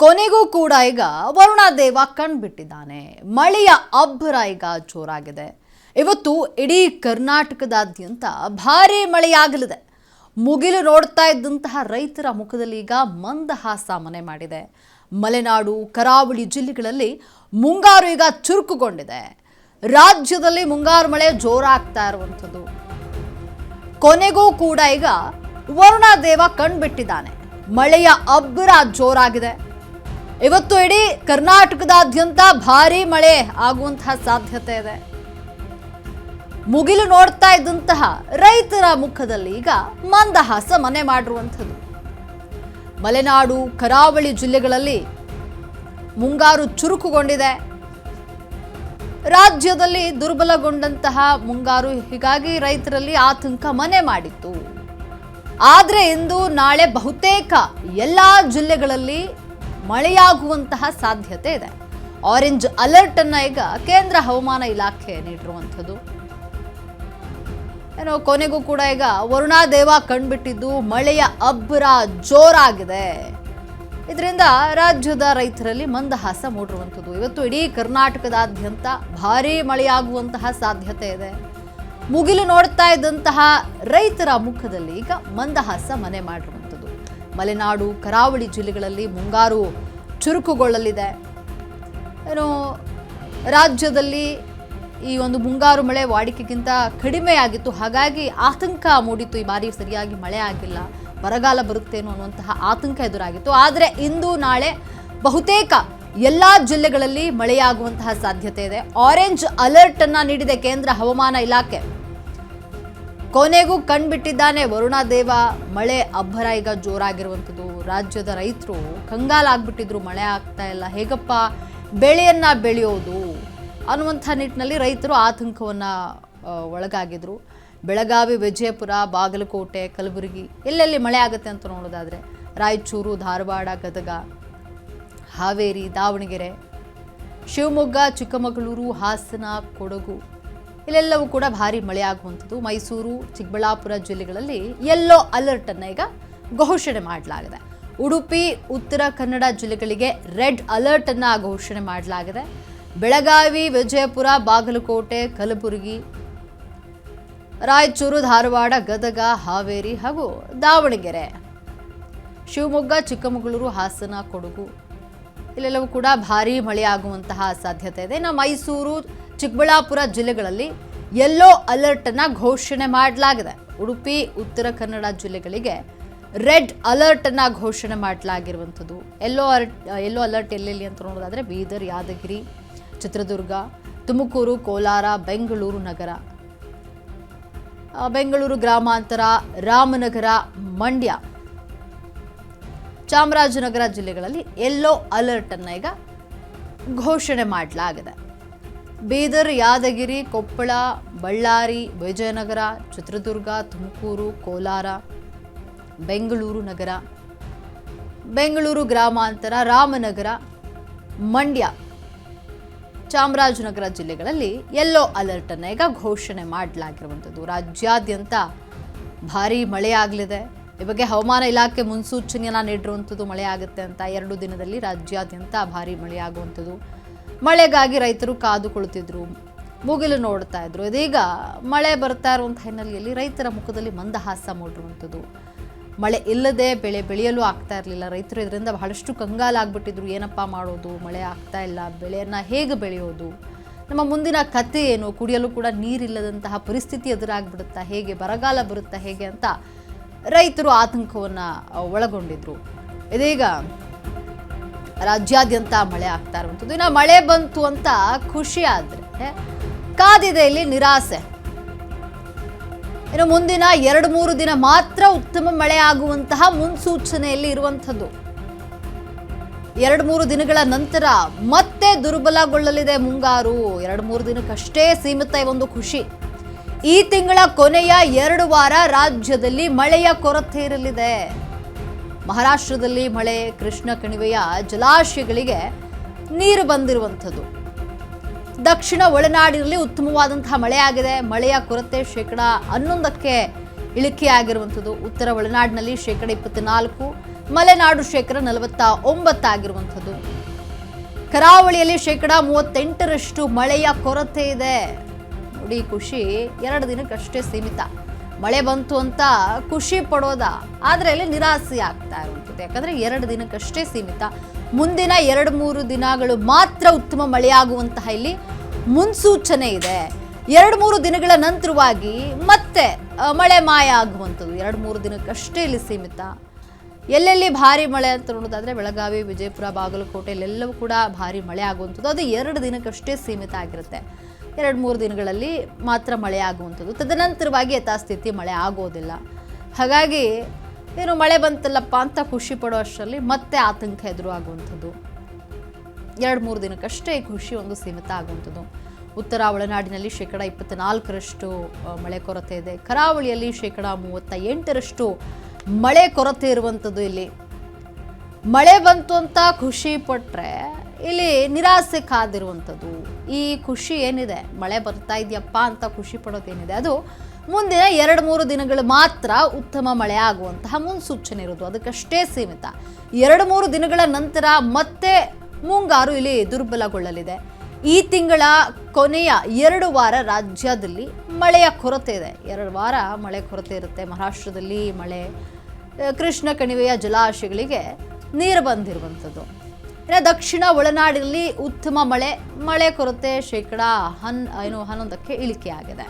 ಕೊನೆಗೂ ಕೂಡ ಈಗ ವರುಣ ದೇವ ಕಣ್ಬಿಟ್ಟಿದ್ದಾನೆ. ಮಳೆಯ ಅಬ್ಬರ ಈಗ ಜೋರಾಗಿದೆ. ಇವತ್ತು ಇಡೀ ಕರ್ನಾಟಕದಾದ್ಯಂತ ಭಾರೀ ಮಳೆಯಾಗಲಿದೆ. ಮುಗಿಲು ನೋಡ್ತಾ ಇದ್ದಂತಹ ರೈತರ ಮುಖದಲ್ಲಿ ಈಗ ಮಂದಹಾಸ ಮನೆ ಮಾಡಿದೆ. ಮಲೆನಾಡು ಕರಾವಳಿ ಜಿಲ್ಲೆಗಳಲ್ಲಿ ಮುಂಗಾರು ಈಗ ಚುರುಕುಗೊಂಡಿದೆ. ರಾಜ್ಯದಲ್ಲಿ ಮುಂಗಾರು ಮಳೆ ಜೋರಾಗ್ತಾ ಇರುವಂಥದ್ದು. ಕೊನೆಗೂ ಕೂಡ ಈಗ ವರುಣ ದೇವ ಕಣ್ಬಿಟ್ಟಿದ್ದಾನೆ. ಮಳೆಯ ಅಬ್ಬರ ಜೋರಾಗಿದೆ. ಇವತ್ತು ಇಡೀ ಕರ್ನಾಟಕದಾದ್ಯಂತ ಭಾರೀ ಮಳೆ ಆಗುವಂತಹ ಸಾಧ್ಯತೆ ಇದೆ. ಮುಗಿಲು ನೋಡ್ತಾ ಇದ್ದಂತಹ ರೈತರ ಮುಖದಲ್ಲಿ ಈಗ ಮಂದಹಾಸ ಮನೆ ಮಾಡಿರುವಂಥದ್ದು. ಮಲೆನಾಡು ಕರಾವಳಿ ಜಿಲ್ಲೆಗಳಲ್ಲಿ ಮುಂಗಾರು ಚುರುಕುಗೊಂಡಿದೆ. ರಾಜ್ಯದಲ್ಲಿ ದುರ್ಬಲಗೊಂಡಂತಹ ಮುಂಗಾರು ಹೀಗಾಗಿ ರೈತರಲ್ಲಿ ಆತಂಕ ಮನೆ ಮಾಡಿತ್ತು. ಆದರೆ ಇಂದು ನಾಳೆ ಬಹುತೇಕ ಎಲ್ಲಾ ಜಿಲ್ಲೆಗಳಲ್ಲಿ ಮಳೆಯಾಗುವಂತಹ ಸಾಧ್ಯತೆ ಇದೆ. ಆರೆಂಜ್ ಅಲರ್ಟ್ ಅನ್ನ ಈಗ ಕೇಂದ್ರ ಹವಾಮಾನ ಇಲಾಖೆ ನೀಡಿರುವಂಥದ್ದು. ಕೊನೆಗೂ ಕೂಡ ಈಗ ವರುಣ ದೇವ ಕಣ್ಬಿಟ್ಟಿದ್ದು ಮಳೆಯ ಅಬ್ಬರ ಜೋರಾಗಿದೆ. ಇದರಿಂದ ರಾಜ್ಯದ ರೈತರಲ್ಲಿ ಮಂದಹಾಸ ಮೂಡಿರುವಂಥದ್ದು. ಇವತ್ತು ಇಡೀ ಕರ್ನಾಟಕದಾದ್ಯಂತ ಭಾರೀ ಮಳೆಯಾಗುವಂತಹ ಸಾಧ್ಯತೆ ಇದೆ. ಮುಗಿಲು ನೋಡ್ತಾ ಇದ್ದಂತಹ ರೈತರ ಮುಖದಲ್ಲಿ ಈಗ ಮಂದಹಾಸ ಮನೆ ಮಾಡಿರುವಂಥದ್ದು. ಮಲೆನಾಡು ಕರಾವಳಿ ಜಿಲ್ಲೆಗಳಲ್ಲಿ ಮುಂಗಾರು ಚುರುಕುಗೊಳ್ಳಲಿದೆ. ರಾಜ್ಯದಲ್ಲಿ ಈ ಒಂದು ಮುಂಗಾರು ಮಳೆ ವಾಡಿಕೆಗಿಂತ ಕಡಿಮೆಯಾಗಿತ್ತು. ಹಾಗಾಗಿ ಆತಂಕ ಮೂಡಿತ್ತು. ಈ ಬಾರಿ ಸರಿಯಾಗಿ ಮಳೆ ಆಗಿಲ್ಲ, ಬರಗಾಲ ಬರುತ್ತೇನೋ ಅನ್ನುವಂತಹ ಆತಂಕ ಎದುರಾಗಿತ್ತು. ಆದರೆ ಇಂದು ನಾಳೆ ಬಹುತೇಕ ಎಲ್ಲಾ ಜಿಲ್ಲೆಗಳಲ್ಲಿ ಮಳೆಯಾಗುವಂತಹ ಸಾಧ್ಯತೆ ಇದೆ. ಆರೆಂಜ್ ಅಲರ್ಟ್ ಅನ್ನ ನೀಡಿದೆ ಕೇಂದ್ರ ಹವಾಮಾನ ಇಲಾಖೆ. ಕೊನೆಗೂ ಕಣ್ಬಿಟ್ಟಿದ್ದಾನೆ ವರುಣ ದೇವ. ಮಳೆ ಅಬ್ಬರ ಈಗ ಜೋರಾಗಿರುವಂಥದ್ದು. ರಾಜ್ಯದ ರೈತರು ಕಂಗಾಲಾಗ್ಬಿಟ್ಟಿದ್ರು. ಮಳೆ ಆಗ್ತಾ ಇಲ್ಲ, ಹೇಗಪ್ಪ ಬೆಳೆಯನ್ನ ಬೆಳೆಯೋದು ಅನ್ನುವಂಥ ನಿಟ್ಟಿನಲ್ಲಿ ರೈತರು ಆತಂಕವನ್ನ ಒಳಗಾಗಿದ್ರು. ಬೆಳಗಾವಿ, ವಿಜಯಪುರ, ಬಾಗಲಕೋಟೆ, ಕಲಬುರಗಿ ಎಲ್ಲೆಲ್ಲಿ ಮಳೆ ಆಗುತ್ತೆ ಅಂತ ನೋಡೋದಾದ್ರೆ ರಾಯಚೂರು, ಧಾರವಾಡ, ಗದಗ, ಹಾವೇರಿ, ದಾವಣಗೆರೆ, ಶಿವಮೊಗ್ಗ, ಚಿಕ್ಕಮಗಳೂರು, ಹಾಸನ, ಕೊಡಗು ಇಲ್ಲೆಲ್ಲವೂ ಕೂಡ ಭಾರಿ ಮಳೆ ಆಗುವಂಥದ್ದು. ಮೈಸೂರು, ಚಿಕ್ಕಬಳ್ಳಾಪುರ ಜಿಲ್ಲೆಗಳಲ್ಲಿ ಯೆಲ್ಲೋ ಅಲರ್ಟ್ ಅನ್ನ ಈಗ ಘೋಷಣೆ ಮಾಡಲಾಗಿದೆ. ಉಡುಪಿ, ಉತ್ತರ ಕನ್ನಡ ಜಿಲ್ಲೆಗಳಿಗೆ ರೆಡ್ ಅಲರ್ಟ್ ಅನ್ನ ಘೋಷಣೆ ಮಾಡಲಾಗಿದೆ. ಬೆಳಗಾವಿ, ವಿಜಯಪುರ, ಬಾಗಲಕೋಟೆ, ಕಲಬುರಗಿ, ರಾಯಚೂರು, ಧಾರವಾಡ, ಗದಗ, ಹಾವೇರಿ ಹಾಗೂ ದಾವಣಗೆರೆ, ಶಿವಮೊಗ್ಗ, ಚಿಕ್ಕಮಗಳೂರು, ಹಾಸನ, ಕೊಡಗು ಇಲ್ಲೆಲ್ಲವೂ ಕೂಡ ಭಾರೀ ಮಳೆಯಾಗುವಂತಹ ಸಾಧ್ಯತೆ ಇದೆ. ಇನ್ನು ಮೈಸೂರು, ಚಿಕ್ಕಬಳ್ಳಾಪುರ ಜಿಲ್ಲೆಗಳಲ್ಲಿ ಯೆಲ್ಲೋ ಅಲರ್ಟ್ ಅನ್ನ ಘೋಷಣೆ ಮಾಡಲಾಗಿದೆ. ಉಡುಪಿ, ಉತ್ತರ ಕನ್ನಡ ಜಿಲ್ಲೆಗಳಿಗೆ ರೆಡ್ ಅಲರ್ಟ್ ಅನ್ನ ಘೋಷಣೆ ಮಾಡಲಾಗಿರುವಂಥದ್ದು. ಯೆಲ್ಲೋ ಅಲರ್ಟ್ ಎಲ್ಲೆಲ್ಲಿ ಅಂತ ನೋಡೋದಾದ್ರೆ ಬೀದರ್, ಯಾದಗಿರಿ, ಚಿತ್ರದುರ್ಗ, ತುಮಕೂರು, ಕೋಲಾರ, ಬೆಂಗಳೂರು ನಗರ, ಬೆಂಗಳೂರು ಗ್ರಾಮಾಂತರ, ರಾಮನಗರ, ಮಂಡ್ಯ, ಚಾಮರಾಜನಗರ ಜಿಲ್ಲೆಗಳಲ್ಲಿ ಯೆಲ್ಲೋ ಅಲರ್ಟ್ ಅನ್ನ ಈಗ ಘೋಷಣೆ ಮಾಡಲಾಗಿದೆ. ಬೀದರ್, ಯಾದಗಿರಿ, ಕೊಪ್ಪಳ, ಬಳ್ಳಾರಿ, ವಿಜಯನಗರ, ಚಿತ್ರದುರ್ಗ, ತುಮಕೂರು, ಕೋಲಾರ, ಬೆಂಗಳೂರು ನಗರ, ಬೆಂಗಳೂರು ಗ್ರಾಮಾಂತರ, ರಾಮನಗರ, ಮಂಡ್ಯ, ಚಾಮರಾಜನಗರ ಜಿಲ್ಲೆಗಳಲ್ಲಿ ಯೆಲ್ಲೋ ಅಲರ್ಟ್ ಅನ್ನ ಈಗ ಘೋಷಣೆ ಮಾಡಲಾಗಿರುವಂಥದ್ದು. ರಾಜ್ಯಾದ್ಯಂತ ಭಾರೀ ಮಳೆಯಾಗಲಿದೆ. ಈ ಬಗ್ಗೆ ಹವಾಮಾನ ಇಲಾಖೆ ಮುನ್ಸೂಚನೆಯನ್ನ ನೀಡಿರುವಂಥದ್ದು. ಮಳೆ ಆಗುತ್ತೆ ಅಂತ 2 ದಿನದಲ್ಲಿ ರಾಜ್ಯಾದ್ಯಂತ ಭಾರೀ ಮಳೆಯಾಗುವಂಥದ್ದು. ಮಳೆಗಾಗಿ ರೈತರು ಕಾದು ಕುಳಿತಿದ್ರು, ಮುಗಿಲು ನೋಡ್ತಾ ಇದ್ರು. ಇದೀಗ ಮಳೆ ಬರ್ತಾ ಇರುವಂತಹ ಹಿನ್ನೆಲೆಯಲ್ಲಿ ರೈತರ ಮುಖದಲ್ಲಿ ಮಂದಹಾಸ ಮೂಡಿರುವಂಥದ್ದು. ಮಳೆ ಇಲ್ಲದೆ ಬೆಳೆ ಬೆಳೆಯಲು ಆಗ್ತಾ ಇರಲಿಲ್ಲ. ರೈತರು ಇದರಿಂದ ಬಹಳಷ್ಟು ಕಂಗಾಲಾಗ್ಬಿಟ್ಟಿದ್ರು. ಏನಪ್ಪ ಮಾಡೋದು, ಮಳೆ ಆಗ್ತಾ ಇಲ್ಲ, ಬೆಳೆಯನ್ನ ಹೇಗೆ ಬೆಳೆಯೋದು, ನಮ್ಮ ಮುಂದಿನ ಕಥೆ ಏನು, ಕುಡಿಯಲು ಕೂಡ ನೀರಿಲ್ಲದಂತಹ ಪರಿಸ್ಥಿತಿ ಎದುರಾಗ್ಬಿಡುತ್ತಾ, ಹೇಗೆ ಬರಗಾಲ ಬರುತ್ತಾ ಹೇಗೆ ಅಂತ ರೈತರು ಆತಂಕವನ್ನ ಒಳಗೊಂಡಿದ್ರು. ಇದೀಗ ರಾಜ್ಯಾದ್ಯಂತ ಮಳೆ ಆಗ್ತಾ ಇರುವಂಥದ್ದು. ಇನ್ನು ಮಳೆ ಬಂತು ಅಂತ ಖುಷಿ ಆದ್ರೆ ಕಾದಿದೆ ಇಲ್ಲಿ ನಿರಾಸೆ. ಇನ್ನು ಮುಂದಿನ 2-3 ದಿನ ಮಾತ್ರ ಉತ್ತಮ ಮಳೆ ಆಗುವಂತಹ ಮುನ್ಸೂಚನೆಯಲ್ಲಿ ಇರುವಂಥದ್ದು. 2-3 ದಿನಗಳ ನಂತರ ಮತ್ತೆ ದುರ್ಬಲಗೊಳ್ಳಲಿದೆ ಮುಂಗಾರು. 2-3 ದಿನಕ್ಕಷ್ಟೇ ಸೀಮಿತ ಒಂದು ಖುಷಿ. ಈ ತಿಂಗಳ ಕೊನೆಯ 2 ವಾರ ರಾಜ್ಯದಲ್ಲಿ ಮಳೆಯ ಕೊರತೆ ಇರಲಿದೆ. ಮಹಾರಾಷ್ಟ್ರದಲ್ಲಿ ಮಳೆ, ಕೃಷ್ಣ ಕಣಿವೆಯ ಜಲಾಶಯಗಳಿಗೆ ನೀರು ಬಂದಿರುವಂಥದ್ದು. ದಕ್ಷಿಣ ಒಳನಾಡಿನಲ್ಲಿ ಉತ್ತಮವಾದಂತಹ ಮಳೆಯಾಗಿದೆ. ಮಳೆಯ ಕೊರತೆ 11% ಇಳಿಕೆಯಾಗಿರುವಂಥದ್ದು. ಉತ್ತರ ಒಳನಾಡಿನಲ್ಲಿ 24%, ಮಲೆನಾಡು ಶೇಕಡ 49 ಆಗಿರುವಂಥದ್ದು. ಕರಾವಳಿಯಲ್ಲಿ ಶೇಕಡ 38ರಷ್ಟು ಮಳೆಯ ಕೊರತೆ ಇದೆ. ನೋಡಿ, ಖುಷಿ 2 ದಿನಕ್ಕಷ್ಟೇ ಸೀಮಿತ. ಮಳೆ ಬಂತು ಅಂತ ಖುಷಿ ಪಡೋದ, ಆದರೆ ಅಲ್ಲಿ ನಿರಾಸೆ ಆಗ್ತಾ ಇರುವಂಥದ್ದು. ಯಾಕಂದ್ರೆ 2 ದಿನಕ್ಕಷ್ಟೇ ಸೀಮಿತ. ಮುಂದಿನ 2-3 ದಿನಗಳು ಮಾತ್ರ ಉತ್ತಮ ಮಳೆಯಾಗುವಂತಹ ಇಲ್ಲಿ ಮುನ್ಸೂಚನೆ ಇದೆ. 2-3 ದಿನಗಳ ನಂತರವಾಗಿ ಮತ್ತೆ ಮಳೆ ಮಾಯ ಆಗುವಂಥದ್ದು. 2-3 ದಿನಕ್ಕಷ್ಟೇ ಇಲ್ಲಿ ಸೀಮಿತ. ಎಲ್ಲೆಲ್ಲಿ ಭಾರಿ ಮಳೆ ಅಂತ ನೋಡೋದಾದ್ರೆ ಬೆಳಗಾವಿ, ವಿಜಯಪುರ, ಬಾಗಲಕೋಟೆ ಇಲ್ಲೆಲ್ಲವೂ ಕೂಡ ಭಾರಿ ಮಳೆ ಆಗುವಂಥದ್ದು. ಅದು 2 ದಿನಕ್ಕಷ್ಟೇ ಸೀಮಿತ ಆಗಿರುತ್ತೆ. 2-3 ದಿನಗಳಲ್ಲಿ ಮಾತ್ರ ಮಳೆ ಆಗುವಂಥದ್ದು. ತದನಂತರವಾಗಿ ಯಥಾಸ್ಥಿತಿ ಮಳೆ ಆಗೋದಿಲ್ಲ. ಹಾಗಾಗಿ ಏನು ಮಳೆ ಬಂತಲ್ಲಪ್ಪ ಅಂತ ಖುಷಿ ಪಡೋ ಅಷ್ಟರಲ್ಲಿ ಮತ್ತೆ ಆತಂಕ ಎದುರಾಗುವಂಥದ್ದು. 2-3 ದಿನಕ್ಕಷ್ಟೇ ಈ ಖುಷಿ ಒಂದು ಸೀಮಿತ ಆಗುವಂಥದ್ದು. ಉತ್ತರ ಒಳನಾಡಿನಲ್ಲಿ ಶೇಕಡ 24ರಷ್ಟು ಮಳೆ ಕೊರತೆ ಇದೆ. ಕರಾವಳಿಯಲ್ಲಿ ಶೇಕಡ 38ರಷ್ಟು ಮಳೆ ಕೊರತೆ ಇರುವಂಥದ್ದು. ಇಲ್ಲಿ ಮಳೆ ಬಂತು ಅಂತ ಖುಷಿ ಪಟ್ಟರೆ ಇಲ್ಲಿ ನಿರಾಸೆ ಕಾದಿರುವಂಥದ್ದು. ಈ ಖುಷಿ ಏನಿದೆ, ಮಳೆ ಬರ್ತಾ ಇದೆಯಪ್ಪ ಅಂತ ಖುಷಿ ಪಡೋದೇನಿದೆ, ಅದು ಮುಂದಿನ 2-3 ದಿನಗಳು ಮಾತ್ರ ಉತ್ತಮ ಮಳೆ ಆಗುವಂತಹ ಮುನ್ಸೂಚನೆ ಇರೋದು. ಅದಕ್ಕಷ್ಟೇ ಸೀಮಿತ. 2-3 ದಿನಗಳ ನಂತರ ಮತ್ತೆ ಮುಂಗಾರು ಇಲ್ಲಿ ದುರ್ಬಲಗೊಳ್ಳಲಿದೆ. ಈ ತಿಂಗಳ ಕೊನೆಯ 2 ವಾರ ರಾಜ್ಯದಲ್ಲಿ ಮಳೆಯ ಕೊರತೆ ಇದೆ. 2 ವಾರ ಮಳೆ ಕೊರತೆ ಇರುತ್ತೆ. ಮಹಾರಾಷ್ಟ್ರದಲ್ಲಿ ಮಳೆ, ಕೃಷ್ಣ ಕಣಿವೆಯ ಜಲಾಶಯಗಳಿಗೆ ನೀರು ಬಂದಿರುವಂಥದ್ದು. ಇನ್ನು ದಕ್ಷಿಣ ಒಳನಾಡಿನಲ್ಲಿ ಉತ್ತಮ ಮಳೆ ಕೊರತೆ ಶೇಕಡ 11ಕ್ಕೆ ಇಳಿಕೆಯಾಗಿದೆ.